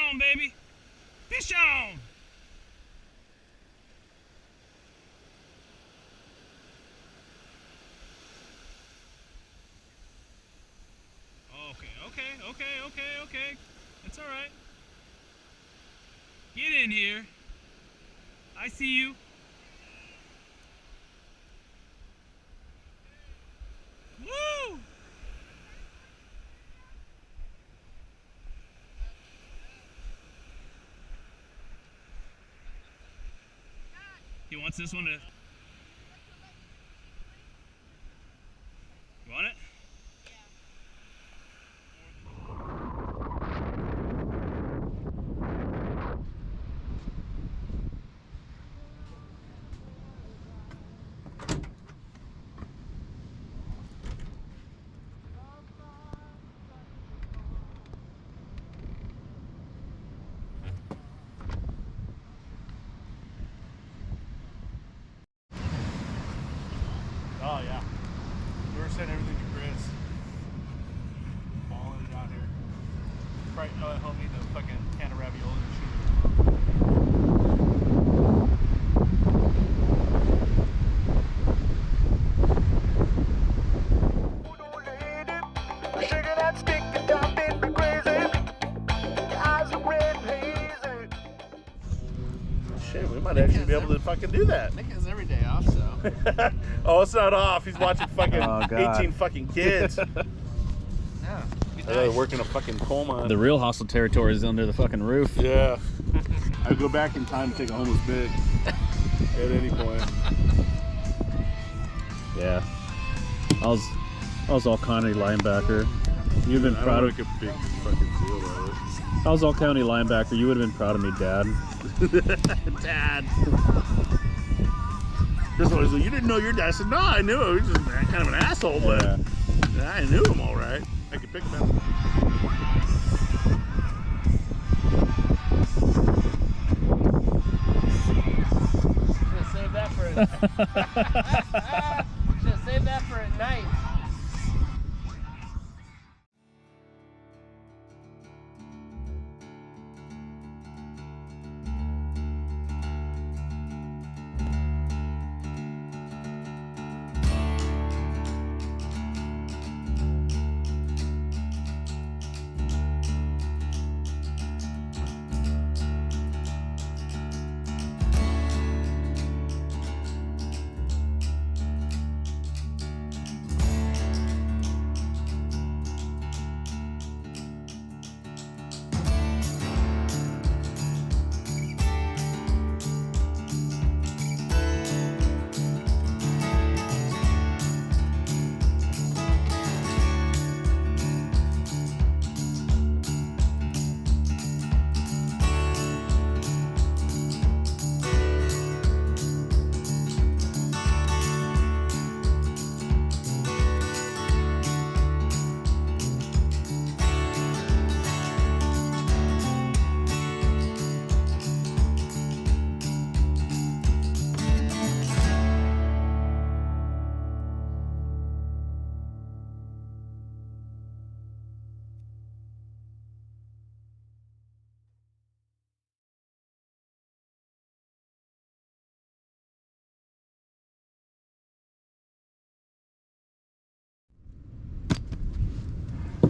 on, baby. Fish on. Okay. That's all right. Get in here. I see you. Woo! He wants this one to... You want it? Oh yeah. We were sending everything to Chris. Balling it out here. Right, help me the fucking can of ravioli and shit. Shit, we might actually be able to fucking do that. Nick has every day off, so. Oh, it's not off. He's watching fucking 18 fucking kids. Yeah. They're working a fucking coal mine. The real hostile territory is under the fucking roof. Yeah. I'd go back in time to take a homeless big at any point. Yeah. I was all county linebacker. You've been proud of a big fucking deal about it. I was all county linebacker. You would have been proud of me, Dad. Dad. Chris always like, you didn't know your dad. I said, no, I knew him. He's just kind of an asshole, but I knew him all right. I could pick him up. Should have saved that for should have saved that for at night.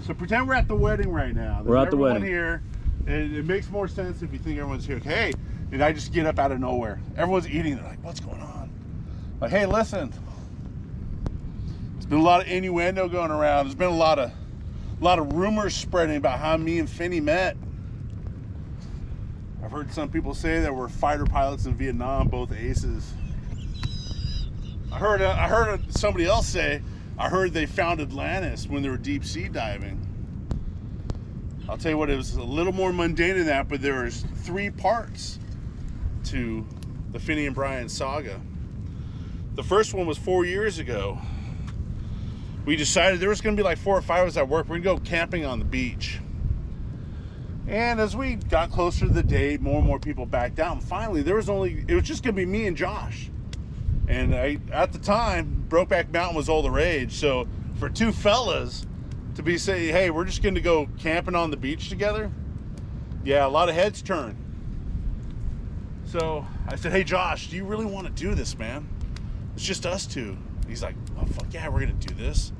So pretend we're at the wedding right now. We're at the wedding here. It makes more sense if you think everyone's here. Hey, did I just get up out of nowhere? Everyone's eating. They're like, what's going on? Like, hey, listen. There's been a lot of innuendo going around. There's been a lot of rumors spreading about how me and Finney met. I've heard some people say that we're fighter pilots in Vietnam, both aces. I heard somebody else say, I heard they found Atlantis when they were deep sea diving. I'll tell you what, it was a little more mundane than that, but there's 3 parts to the Finney and Brian saga. The first one was 4 years ago. We decided there was going to be like 4 or 5 of us at work. We're going to go camping on the beach. And as we got closer to the date, more and more people backed down. Finally, it was just going to be me and Josh. And at the time, Brokeback Mountain was all the rage. So for 2 fellas to be saying, hey, we're just going to go camping on the beach together, Yeah, a lot of heads turn. So I said, hey Josh, do you really want to do this, man? It's just us two. He's like, oh fuck yeah, we're gonna do this.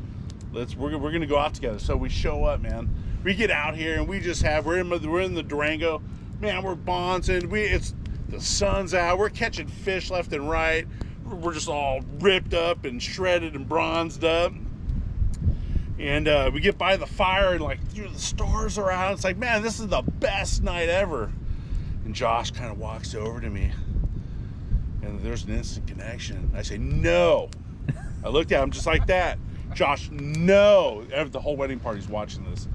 We're gonna go out together. So we show up, man. We get out here and we just have we're in the Durango, man. We're bonsing. It's the sun's out. We're catching fish left and right. We're just all ripped up and shredded and bronzed up. And we get by the fire and like, dude, the stars are out. It's like, man, this is the best night ever. And Josh kind of walks over to me, and there's an instant connection. I say, no. I looked at him just like that. Josh, no. The whole wedding party's watching this.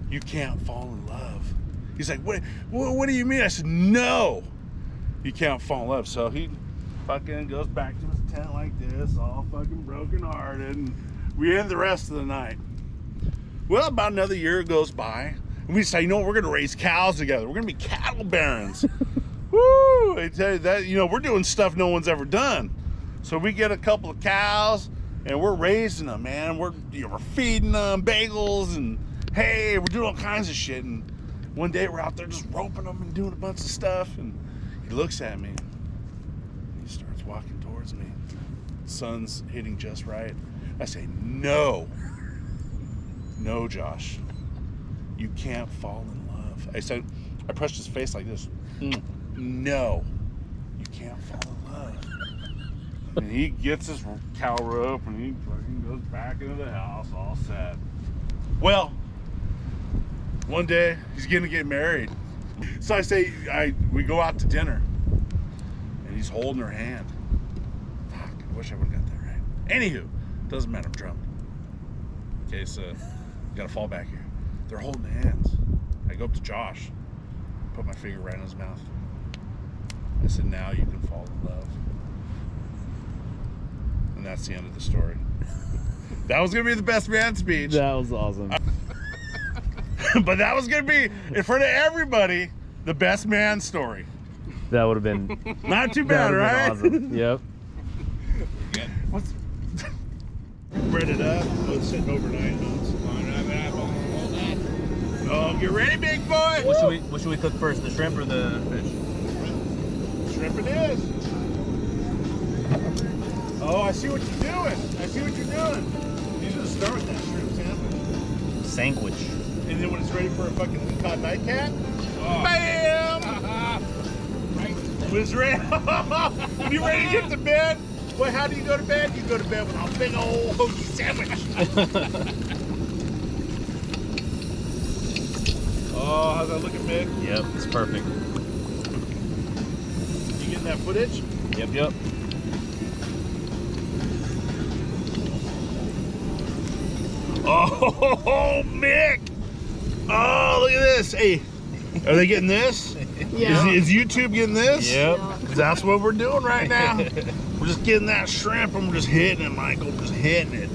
You can't fall in love. He's like, what do you mean? I said, no. You can't fall in love. So he fucking goes back to his tent like this, all fucking broken hearted. And we end the rest of the night. Well, about another year goes by, and we say, you know what, we're going to raise cows together. We're going to be cattle barons. Woo! I tell you that, you know, we're doing stuff no one's ever done. So we get a couple of cows, and we're raising them, man. We're feeding them bagels and hay. We're doing all kinds of shit. And one day we're out there just roping them and doing a bunch of stuff. And he looks at me. And he starts walking towards me. Sun's hitting just right. I say, no. No, Josh. You can't fall in love. I pressed his face like this. No. You can't fall in love. And he gets his cow rope and he fucking goes back into the house all sad. Well, one day he's gonna get married. So I say, we go out to dinner and he's holding her hand. Fuck, I wish I would've got that right. Anywho, doesn't matter, I'm drunk. Okay, so gotta fall back here. They're holding hands. I go up to Josh, put my finger right in his mouth. I said, now you can fall in love. And that's the end of the story. That was gonna be the best man speech. That was awesome. But that was gonna be, in front of everybody, the best man story. That would have been not too bad, right? Awesome. Yep. What's bread it up. Oh, it's sitting overnight. Oh, get ready, big boy. What should we cook first, the shrimp or the fish? Shrimp it is. Oh, I see what you're doing. I see what you're doing. You just start with that shrimp sandwich. Sandwich. And then when it's ready for a fucking Ling Cod nightcap, bam! Right. When it's ready, when you're ready to get to bed, well, how do you go to bed? You go to bed with a big old hoagie sandwich. Oh, how's that looking, Mick? Yep, it's perfect. You getting that footage? Yep. Oh, Mick! Oh, look at this. Hey, are they getting this? Yeah. Is YouTube getting this? Yep. Yeah. That's what we're doing right now. We're just getting that shrimp and we're just hitting it, Michael. We're just hitting it.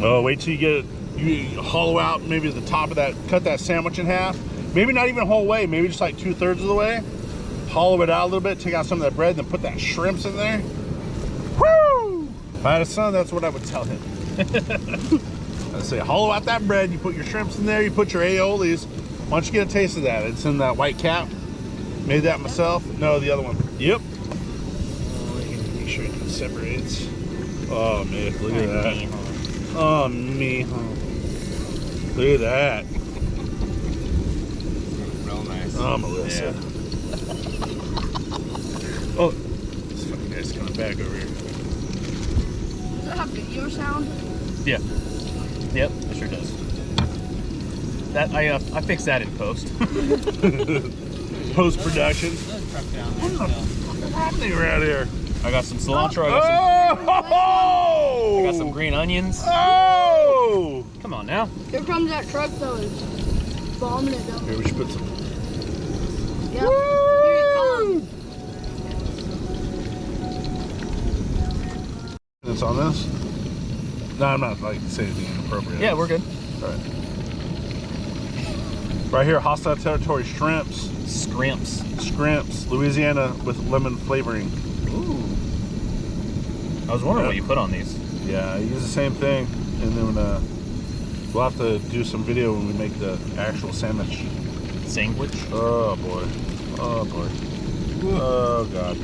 Oh, wait till you get it. You hollow out maybe the top of that, cut that sandwich in half. Maybe not even whole way, maybe just like 2/3 of the way. Hollow it out a little bit, take out some of that bread, then put that shrimps in there. Woo! If I had a son, that's what I would tell him. I'd say, hollow out that bread, you put your shrimps in there, you put your aiolis. Why don't you get a taste of that? It's in that white cap. Made that myself. No, the other one. Yep. Make sure it separates. Oh, man, look at that. Oh, me. Look at that. Real nice. Oh, Melissa. Yeah. Oh, this fucking guy's coming back over here. Does that have video sound? Yeah. Yep, it sure does. That I fixed that in post. Post production. What's happening around here? I got some cilantro. Oh! I got some green onions. Oh! Come on now. Here comes that truck though. It's bombing it up. Here, we should put some. Yep. Here it comes. It's on this? No, I'm not like saying anything inappropriate. Yeah, we're good. All right. Right here, hostile territory shrimps. Scrimps, Louisiana with lemon flavoring. Ooh. I was wondering what you put on these. Yeah, I use the same thing, and then we'll have to do some video when we make the actual sandwich. Sandwich. Oh boy. Oh boy. Oh god.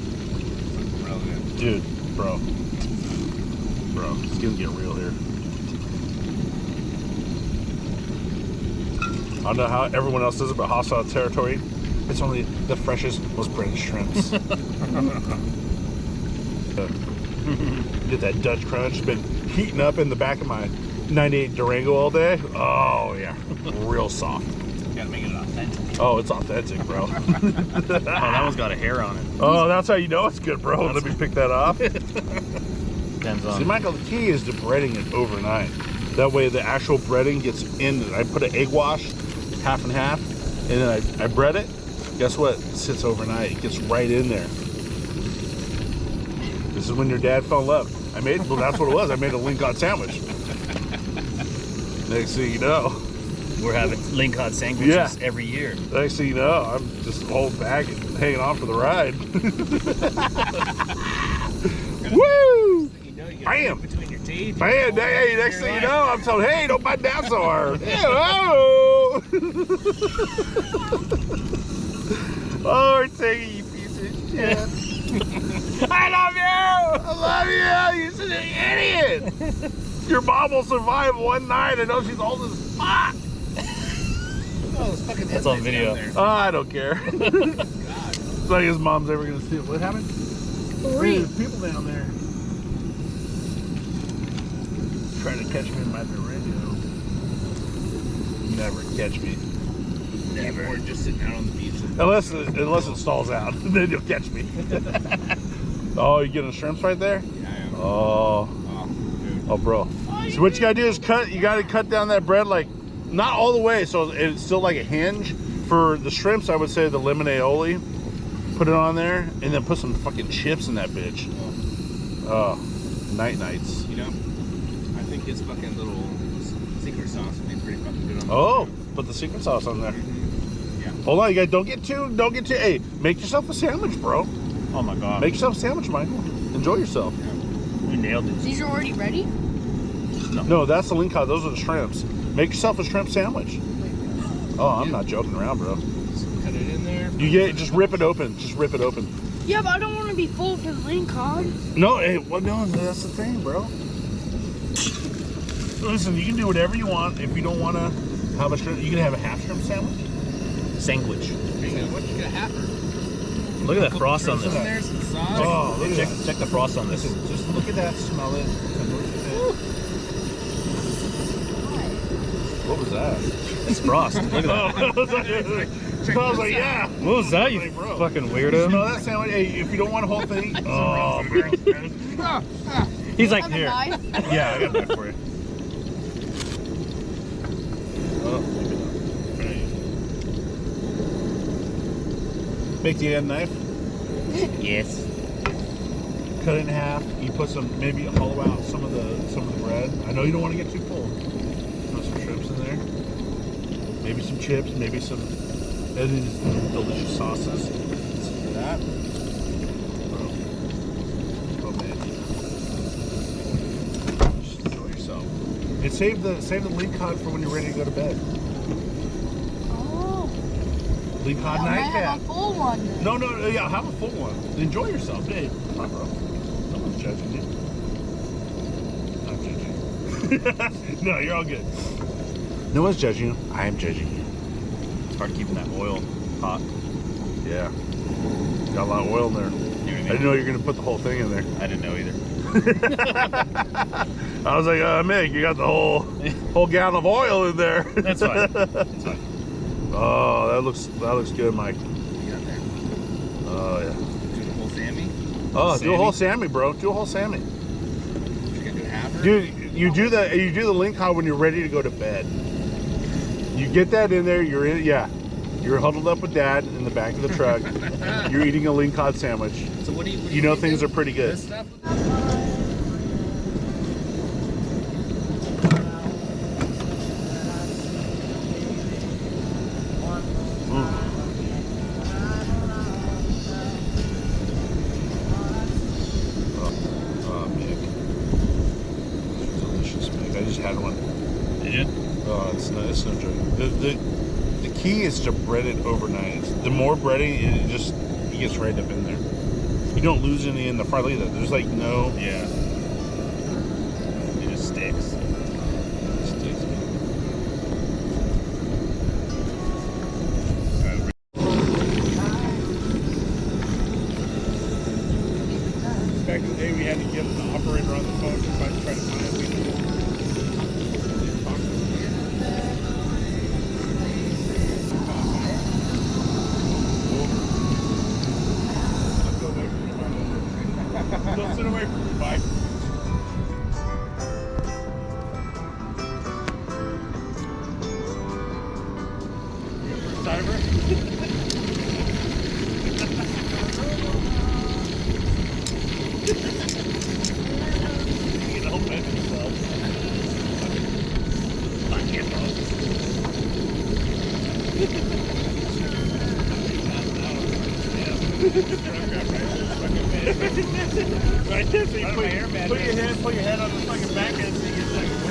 Brilliant. Dude, bro. Bro, it's gonna get real here. I don't know how everyone else does it, but hostile territory, it's only the freshest, most breaded shrimps. Get that Dutch crunch. It's been heating up in the back of my 98 Durango all day. Oh yeah, real soft. Gotta make it authentic. Oh, it's authentic, bro. Oh, that one's got a hair on it. Oh, that's how you know it's good, bro. Let me pick that off. Depends on. See, Michael, the key is to breading it overnight. That way the actual breading gets in. I put an egg wash, half and half, and then I bread it. Guess what? It sits overnight. It gets right in there. This is when your dad fell in love. Well, that's what it was. I made a Ling Cod sandwich. Next thing you know. We're having Ling Cod sandwiches Yeah. every year. Next thing you know, I'm just a whole bag hanging on for the ride. Woo! You know, you Bam! between your teeth. Man, hey, next thing you know, I'm told, hey, don't bite down so hard. Hello! Oh, we're taking you piece of shit. I love you! I love you! You're such an idiot! Your mom will survive one night. I know she's old as fuck. Oh, those fucking That's on headlights video. down there. Oh, I don't care. It's like his mom's ever gonna see it. What happened? Three. There's people down there. Trying to catch me in my radio. Never catch me. Never. Or just sitting out on the beach. Unless it stalls out, then you'll catch me. Oh, you getting shrimps right there? Yeah, I am. Oh, Oh, dude. oh, bro. So what you gotta do is cut. You gotta cut down that bread like not all the way, so it's still like a hinge. For the shrimps, I would say the lemon aioli. Put it on there, and then put some fucking chips in that bitch. Oh, nights. You know, I think his fucking little secret sauce would be pretty fucking good on Oh, put the secret sauce on there. Yeah. Hold on, you guys. Don't get too. Hey, make yourself a sandwich, bro. Oh my god. Make yourself a sandwich, Michael. Enjoy yourself. You nailed it. These are already ready? No, that's the Ling Cod. Those are the shrimps. Make yourself a shrimp sandwich. Oh, I'm not joking around, bro. Cut it in there. Just rip it open. Just rip it open. Yeah, but I don't want to be full for the Ling Cod. No, hey, well, no, that's the thing, bro. Listen, you can do whatever you want. If you don't want to have a shrimp, you can have a half shrimp sandwich. Sandwich. What you got half? Look at that frost on Some this. there, some sauce. Oh, look at Check, that. check the frost on this. Listen, just look at that, smell it. What was that? It's frost. Look at that. I was like, yeah. What was that, you Like, bro. fucking You weirdo? smell that sandwich? Hey, if you don't want a whole thing, oh, He's like, Have a here. knife. yeah, I got that for you. Oh, Make the end knife, Yes. cut it in half. You put some, maybe hollow out some of the bread. I know you don't want to get too full. Put some shrimps in there, maybe some chips, maybe some, and then some delicious sauces. Some of that. Oh man, just enjoy yourself. And save the Ling Cod for when you're ready to go to bed. Oh. Ling Cod I might nightcap. have a full one. No, yeah, have a full one. Enjoy yourself, hey. Come on, bro. No one's judging you. I'm judging you. No, you're all good. No one's judging you. I am judging you. It's hard keeping that oil hot. Yeah. Got a lot of oil in there. I didn't know you were going to put the whole thing in there. I didn't know either. I was like, Mick, you got the whole gallon of oil in there. That's fine. That's fine. Oh, that looks good, Mike. You got there. Oh, yeah. Do the whole Sammy. Oh, do a whole Sammy? Sammy, bro. Do a whole Sammy. You gonna do half? Dude, you do the Ling Cod when you're ready to go to bed. You get that in there, you're in, yeah. You're huddled up with Dad in the back of the truck. You're eating a Ling Cod sandwich. So what do you? You know things are pretty good. This stuff. Oh, Mick. Delicious, Mick. I just had one. Did you? Oh, it's no joke. The key is to bread it overnight. The more breading, it gets right up in there. You don't lose any in the front either. There's like no. Yeah. It just sticks. Back in the day, we had to get the operator on the phone to try to find a way to don't sit away from me, bye. Cyber? You know, pet themselves. I can't know. Right there, so you put your head on the fucking back end so you get second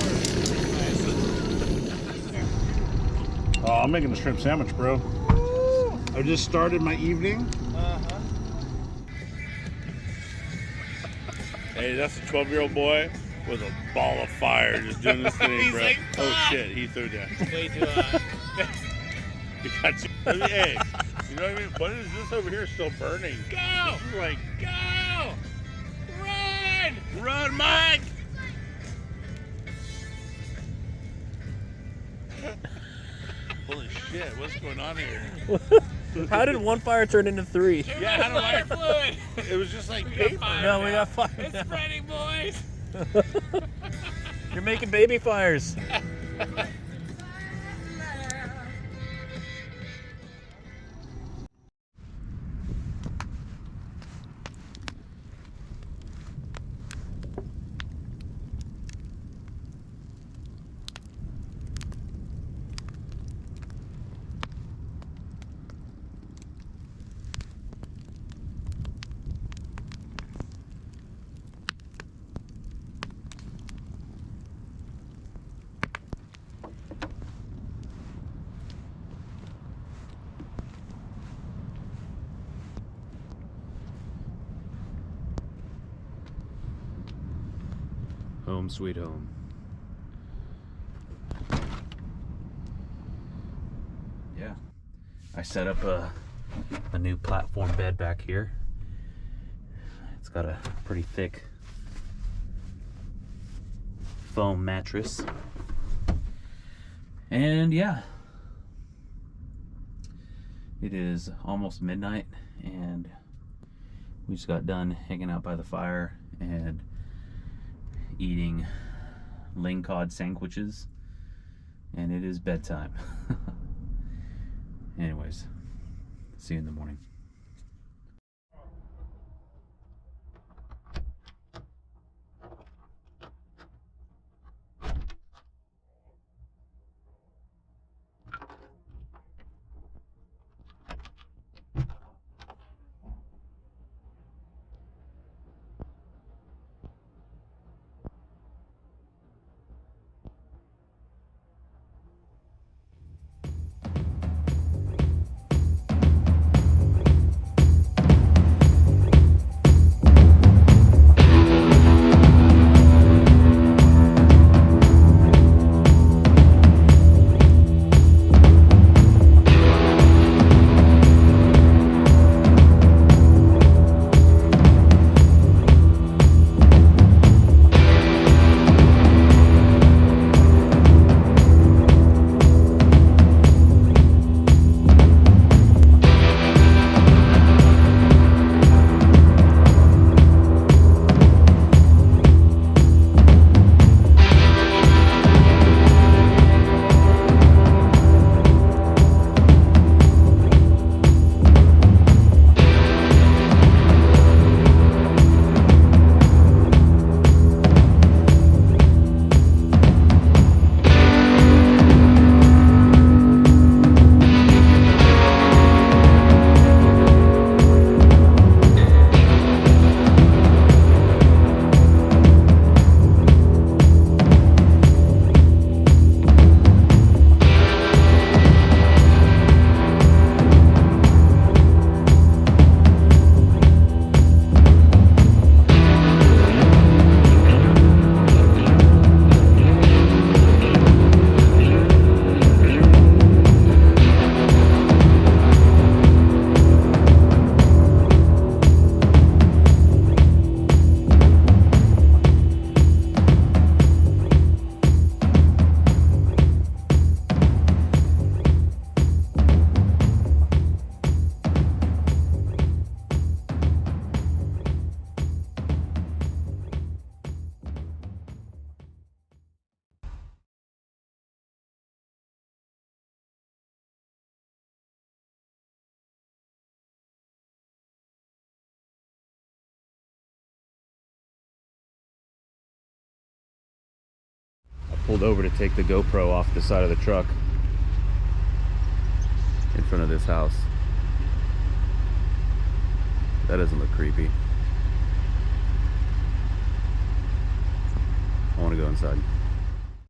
word. Oh, I'm making a shrimp sandwich, bro. I just started my evening. Hey, that's a 12-year-old boy with a ball of fire just doing this thing, bro. like, oh shit, he threw down. Way too hot. He got you. Hey, you know what I mean? What is this over here still burning? Go! This is like, Go! Run! run, Mike! Holy shit, what's going on here? How did one fire turn into 3? Yeah, how do I? Fluid! It was just like We got paper. fire No, we now. got fire. It's spreading, boys! You're making baby fires. Home sweet home. Yeah, I set up a new platform bed back here. It's got a pretty thick foam mattress. And yeah, it is almost midnight and we just got done hanging out by the fire and eating Ling Cod sandwiches, and it is bedtime. Anyways, see you in the morning. pulled over to take the GoPro off the side of the truck in front of this house. That doesn't look creepy. I want to go inside.